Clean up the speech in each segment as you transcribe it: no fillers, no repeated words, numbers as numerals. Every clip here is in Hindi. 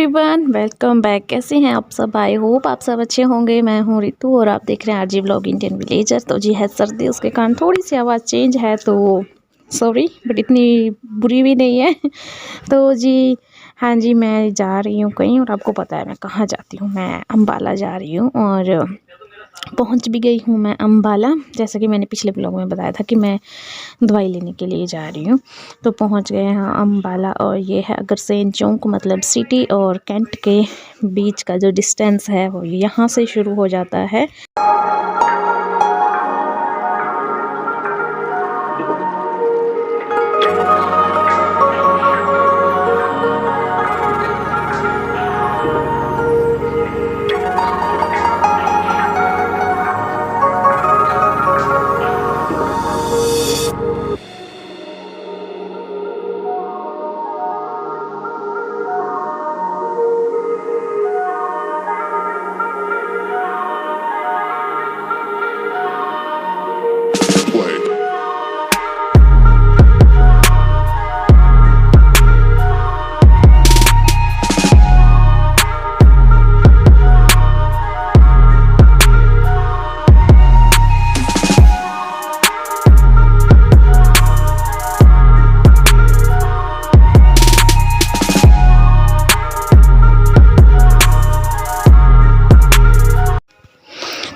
Everyone, welcome back. कैसे हैं आप सब? आई होप आप सब अच्छे होंगे। मैं हूं रितु और आप देख रहे हैं आरजी व्लॉग इंडियन विलेजर। तो जी है सर्दी, उसके कारण थोड़ी सी आवाज़ चेंज है, तो सॉरी, बट इतनी बुरी भी नहीं है। तो जी हाँ जी, मैं जा रही हूँ कहीं और आपको पता है मैं कहाँ जाती हूँ। मैं अम्बाला जा रही हूँ और पहुँच भी गई हूँ मैं अम्बाला। जैसा कि मैंने पिछले ब्लॉग में बताया था कि मैं दवाई लेने के लिए जा रही हूँ, तो पहुँच गए हैं अम्बाला। और ये है अग्रसेन चौक, मतलब सिटी और कैंट के बीच का जो डिस्टेंस है वो यहाँ से शुरू हो जाता है।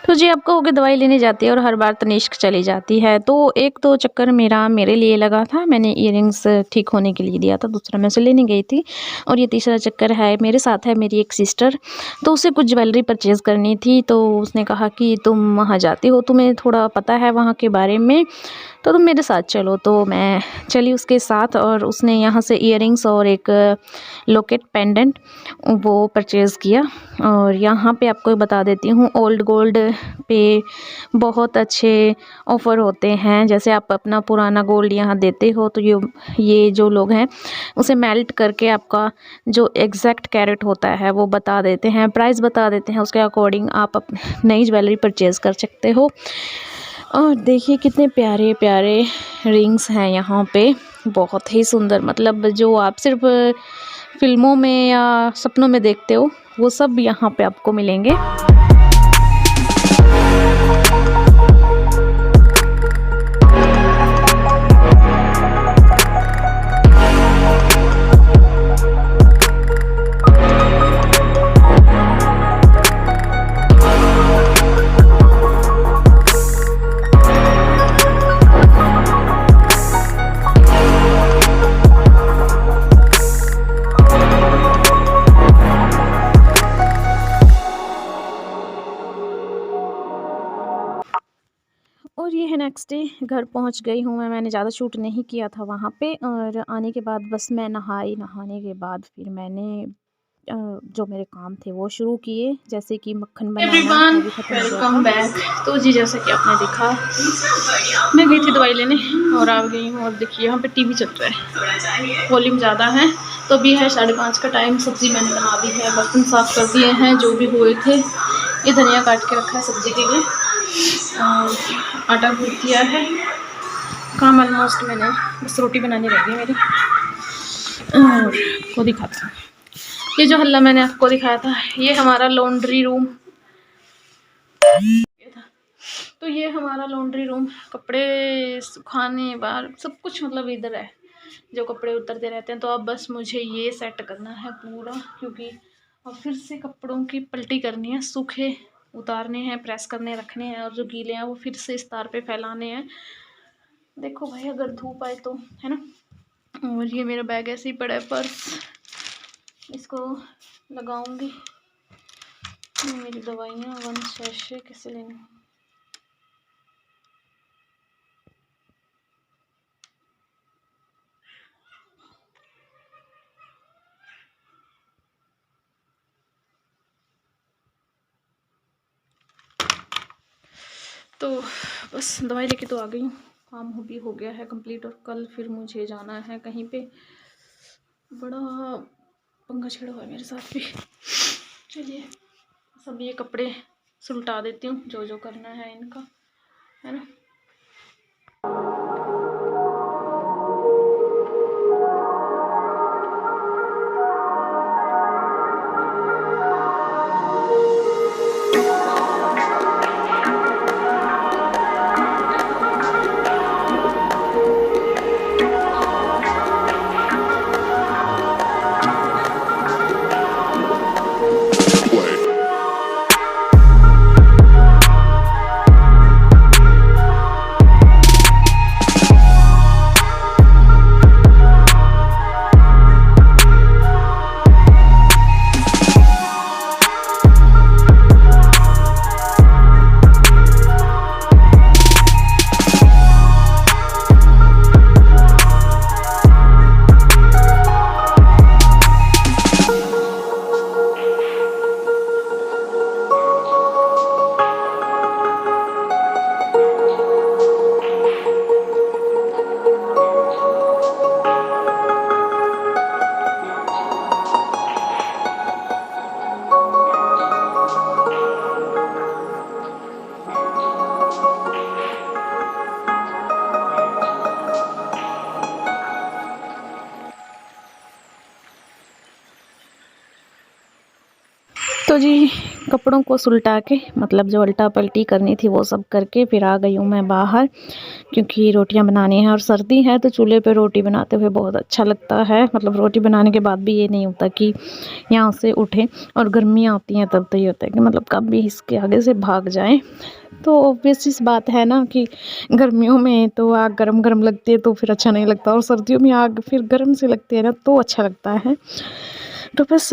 तो जी आपको होगी दवाई लेने जाती है और हर बार तनिष्क चली जाती है। तो एक तो चक्कर मेरे लिए लगा था, मैंने इयररिंग्स ठीक होने के लिए दिया था, दूसरा मैं उसे लेने गई थी। और ये तीसरा चक्कर है, मेरे साथ है मेरी एक सिस्टर, तो उसे कुछ ज्वेलरी परचेज़ करनी थी। तो उसने कहा कि तुम वहाँ जाती हो, तुम्हें थोड़ा पता है वहाँ के बारे में, तो तुम मेरे साथ चलो। तो मैं चली उसके साथ और उसने यहाँ से इयररिंग्स और एक लॉकेट पेंडेंट वो परचेज़ किया। और यहाँ पे आपको बता देती हूँ, ओल्ड गोल्ड पे बहुत अच्छे ऑफ़र होते हैं। जैसे आप अपना पुराना गोल्ड यहाँ देते हो तो ये जो लोग हैं उसे मेल्ट करके आपका जो एग्जैक्ट कैरेट होता है वो बता देते हैं, प्राइस बता देते हैं, उसके अकॉर्डिंग आप नई ज्वेलरी परचेज़ कर सकते हो। और देखिए कितने प्यारे प्यारे रिंग्स हैं यहाँ पे, बहुत ही सुंदर। मतलब जो आप सिर्फ फिल्मों में या सपनों में देखते हो वो सब यहाँ पे आपको मिलेंगे। और ये है नेक्स्ट डे, घर पहुंच गई हूँ मैंने ज़्यादा शूट नहीं किया था वहाँ पे। और आने के बाद बस मैं नहाने के बाद फिर मैंने जो मेरे काम थे वो शुरू किए, जैसे कि मक्खन बनाना वो भी खत्म हो गया था। Welcome back. तो जी जैसा कि आपने देखा, मैं गई थी दवाई लेने और आ गई हूँ। और देखिए यहाँ पे टीवी चल रहा है, वॉल्यूम ज़्यादा है। तो अभी है 5:30 का टाइम। सब्ज़ी मैंने बना दी है, बर्तन साफ़ कर दिए हैं जो भी हुए थे। ये धनिया काट के रखा है सब्ज़ी के लिए और आटा गूँथ दिया है। काम ऑलमोस्ट मैंने, बस रोटी बनानी रह गई मेरी। और को दिखाता हूँ, ये जो हल्ला मैंने आपको दिखाया था, ये हमारा लॉन्ड्री रूम था। तो ये हमारा लॉन्ड्री रूम, कपड़े सुखाने बाहर सब कुछ मतलब इधर है, जो कपड़े उतरते रहते हैं। तो अब बस मुझे ये सेट करना है पूरा, क्योंकि अब फिर से कपड़ों की पलटी करनी है, सूखे उतारने हैं, प्रेस करने रखने हैं, और जो गीले हैं वो फिर से इस तार पे फैलाने हैं। देखो भाई अगर धूप आए तो, है ना। और ये मेरा बैग ऐसे ही पड़ा है, पर्स, इसको लगाऊंगी। मेरी दवाइयाँ 1 सैशे कैसे लेनी। तो बस दवाई लेके तो आ गई हूँ, काम भी हो गया है कंप्लीट। और कल फिर मुझे जाना है कहीं पे, बड़ा पंगा छेड़ा हुआ है मेरे साथ भी। चलिए सब ये कपड़े सुलटा देती हूँ, जो जो करना है इनका, है ना। तो जी कपड़ों को सुलटा के मतलब जो उल्टा पलटी करनी थी वो सब करके फिर आ गई हूँ मैं बाहर, क्योंकि रोटियां बनानी है और सर्दी है तो चूल्हे पे रोटी बनाते हुए बहुत अच्छा लगता है। मतलब रोटी बनाने के बाद भी ये नहीं होता कि यहाँ से उठें, और गर्मियाँ आती हैं तब तो ये होता है कि मतलब कब भी इसके आगे से भाग जाएं। तो ऑब्वियस इस बात है ना कि गर्मियों में तो आग गरम गरम लगती है तो फिर अच्छा नहीं लगता, और सर्दियों में आग फिर गर्म से लगती है ना तो अच्छा लगता है। तो बस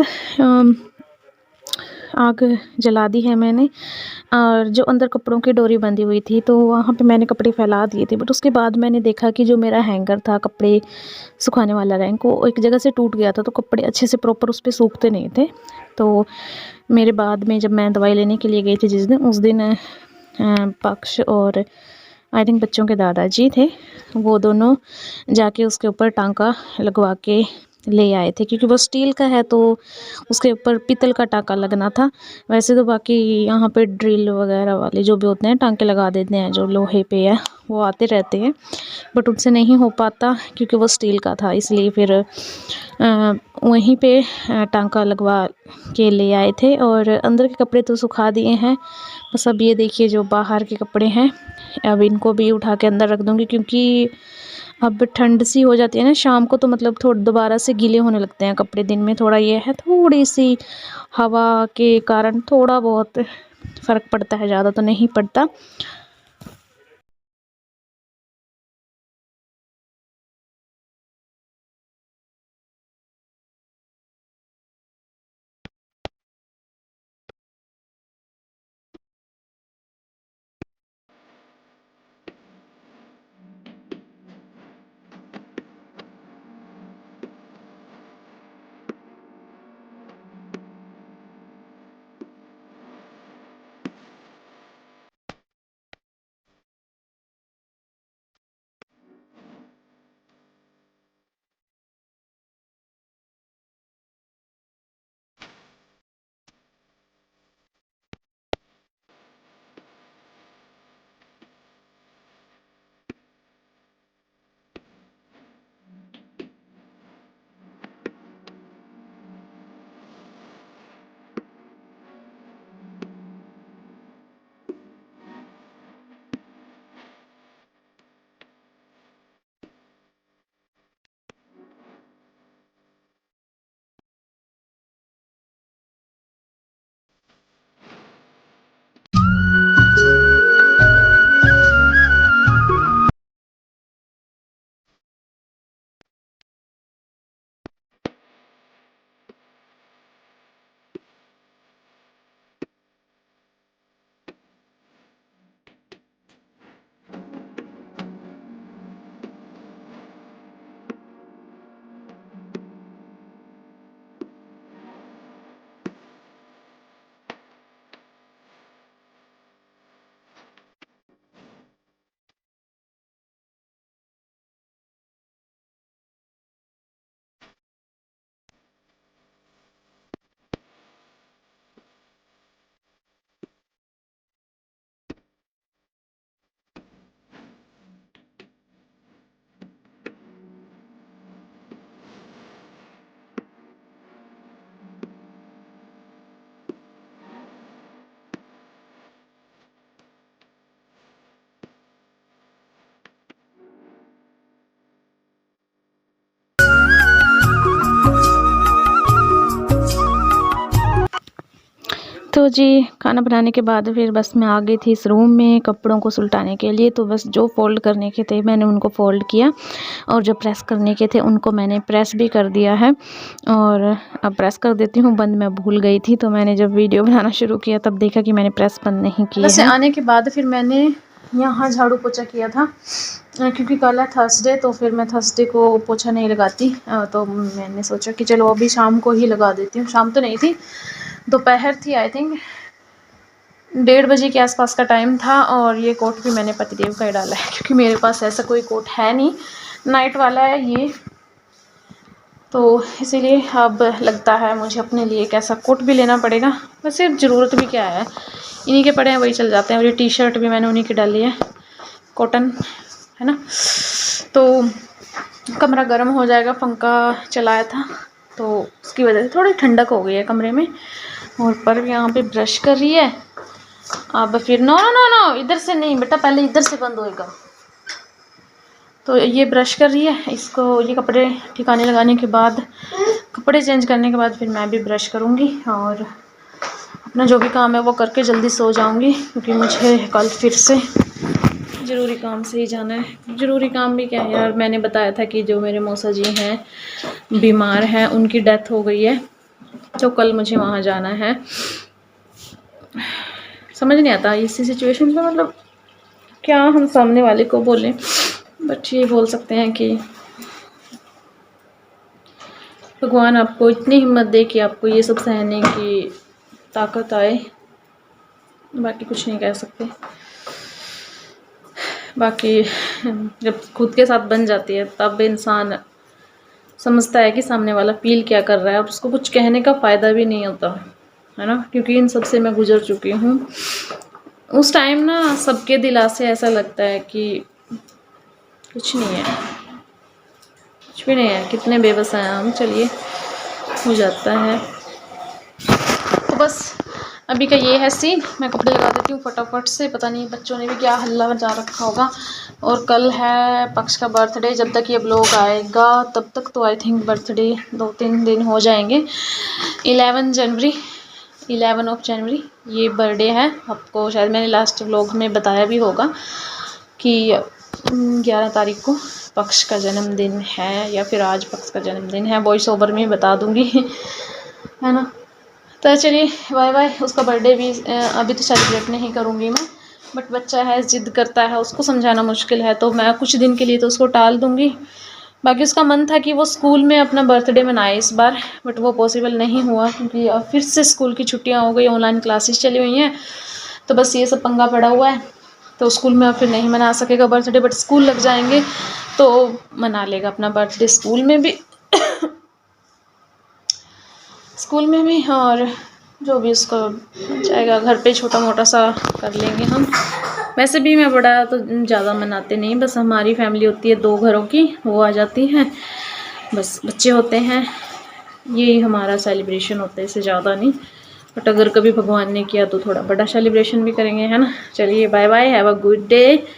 आग जला दी है मैंने, और जो अंदर कपड़ों की डोरी बंधी हुई थी तो वहाँ पे मैंने कपड़े फैला दिए थे। बट उसके बाद मैंने देखा कि जो मेरा हैंगर था कपड़े सुखाने वाला रैंक, वो एक जगह से टूट गया था, तो कपड़े अच्छे से प्रॉपर उस पर सूखते नहीं थे। तो मेरे बाद में जब मैं दवाई लेने के लिए गई थी जिस दिन, उस दिन पक्ष और आई थिंक बच्चों के दादाजी थे, वो दोनों जाके उसके ऊपर टांका लगवा के ले आए थे, क्योंकि वो स्टील का है तो उसके ऊपर पीतल का टांका लगना था। वैसे तो बाकी यहाँ पे ड्रिल वगैरह वाले जो भी होते हैं टांके लगा देते हैं, जो लोहे पे है वो आते रहते हैं, बट उनसे नहीं हो पाता क्योंकि वो स्टील का था। इसलिए फिर वहीं पे टांका लगवा के ले आए थे, और अंदर के कपड़े तो सुखा दिए हैं। बस अब ये देखिए जो बाहर के कपड़े हैं, अब इनको भी उठा के अंदर रख दूँगी, क्योंकि अब ठंड सी हो जाती है ना शाम को, तो मतलब थोड़ा दोबारा से गीले होने लगते हैं कपड़े। दिन में थोड़ा ये है, थोड़ी सी हवा के कारण थोड़ा बहुत फ़र्क पड़ता है, ज़्यादा तो नहीं पड़ता। तो जी खाना बनाने के बाद फिर बस मैं आ गई थी इस रूम में कपड़ों को सुलटाने के लिए। तो बस जो फ़ोल्ड करने के थे मैंने उनको फ़ोल्ड किया, और जो प्रेस करने के थे उनको मैंने प्रेस भी कर दिया है। और अब प्रेस कर देती हूँ बंद, मैं भूल गई थी, तो मैंने जब वीडियो बनाना शुरू किया तब देखा कि मैंने प्रेस बंद नहीं की है। वैसे आने के बाद फिर मैंने यहाँ झाड़ू पोछा किया था, क्योंकि कल है थर्सडे, तो फिर मैं थर्सडे को पोछा नहीं लगाती, तो मैंने सोचा कि चलो अभी शाम को ही लगा देती हूँ। शाम तो नहीं थी, दोपहर थी, आई थिंक 1:30 बजे के आसपास का टाइम था। और ये कोट भी मैंने पतिदेव का ही डाला है, क्योंकि मेरे पास ऐसा कोई कोट है नहीं, नाइट वाला है ये, तो इसीलिए अब लगता है मुझे अपने लिए एक ऐसा कोट भी लेना पड़ेगा। वैसे ज़रूरत भी क्या है, इन्हीं के पड़े हैं वही चल जाते हैं। और ये टी शर्ट भी मैंने उन्हीं की डाली है, कॉटन है ना, तो कमरा गर्म हो जाएगा। पंखा चलाया था तो उसकी वजह से थोड़ी ठंडक हो गई है कमरे में। और पर भी यहाँ पे ब्रश कर रही है। अब फिर नो नो नो नो, इधर से नहीं बेटा, पहले इधर से बंद होएगा। तो ये ब्रश कर रही है, इसको ये कपड़े ठिकाने लगाने के बाद, कपड़े चेंज करने के बाद फिर मैं भी ब्रश करूँगी और अपना जो भी काम है वो करके जल्दी सो जाऊँगी, क्योंकि मुझे कल फिर से ज़रूरी काम से ही जाना है। ज़रूरी काम भी क्या है यार, मैंने बताया था कि जो मेरे मौसा जी हैं बीमार हैं, उनकी डेथ हो गई है, तो कल मुझे वहाँ जाना है। समझ नहीं आता इसी सिचुएशन में, मतलब क्या हम सामने वाले को बोलें, बट ये बोल सकते हैं कि भगवान आपको इतनी हिम्मत दे कि आपको ये सब सहने की ताकत आए, बाकी कुछ नहीं कह सकते। बाकी जब खुद के साथ बन जाती है तब इंसान समझता है कि सामने वाला फील क्या कर रहा है, और उसको कुछ कहने का फ़ायदा भी नहीं होता है ना, क्योंकि इन सब से मैं गुजर चुकी हूँ। उस टाइम ना सबके दिला से ऐसा लगता है कि कुछ नहीं है, कुछ भी नहीं है, कितने बेबस हैं हम, चलिए हो जाता है। तो बस अभी का ये है सीन, मैं कपड़े लगा देती हूँ फटाफट से, पता नहीं बच्चों ने भी क्या हल्ला मचा रखा होगा। और कल है पक्ष का बर्थडे, जब तक ये ब्लॉग आएगा तब तक तो आई थिंक बर्थडे 2-3 दिन हो जाएंगे। 11 ऑफ जनवरी ये बर्थडे है। आपको शायद मैंने लास्ट व्लॉग में बताया भी होगा कि 11 तारीख को पक्ष का जन्मदिन है, या फिर आज पक्ष का जन्मदिन है, वॉइस ओवर में बता दूँगी है ना। तो चलिए बाय बाय। उसका बर्थडे भी अभी तो सेलिब्रेट नहीं करूँगी मैं, बट बच्चा है, ज़िद करता है, उसको समझाना मुश्किल है, तो मैं कुछ दिन के लिए तो उसको टाल दूँगी। बाकी उसका मन था कि वो स्कूल में अपना बर्थडे मनाए इस बार, बट वो पॉसिबल नहीं हुआ, क्योंकि अब फिर से स्कूल की छुट्टियां हो गई, ऑनलाइन क्लासेस चली हुई हैं, तो बस ये सब पंगा पड़ा हुआ है। तो स्कूल में अब फिर नहीं मना सकेगा बर्थडे, बट स्कूल लग जाएंगे तो मना लेगा अपना बर्थडे स्कूल में भी स्कूल में भी, और जो भी उसको जाएगा घर पे छोटा मोटा सा कर लेंगे हम। वैसे भी मैं बड़ा तो ज़्यादा मनाते नहीं, बस हमारी फैमिली होती है 2 घरों की, वो आ जाती हैं, बस बच्चे होते हैं, यही हमारा सेलिब्रेशन होता है, इससे ज़्यादा नहीं। बट अगर कभी भगवान ने किया तो थोड़ा बड़ा सेलिब्रेशन भी करेंगे, है ना। चलिए bye bye, have a good day.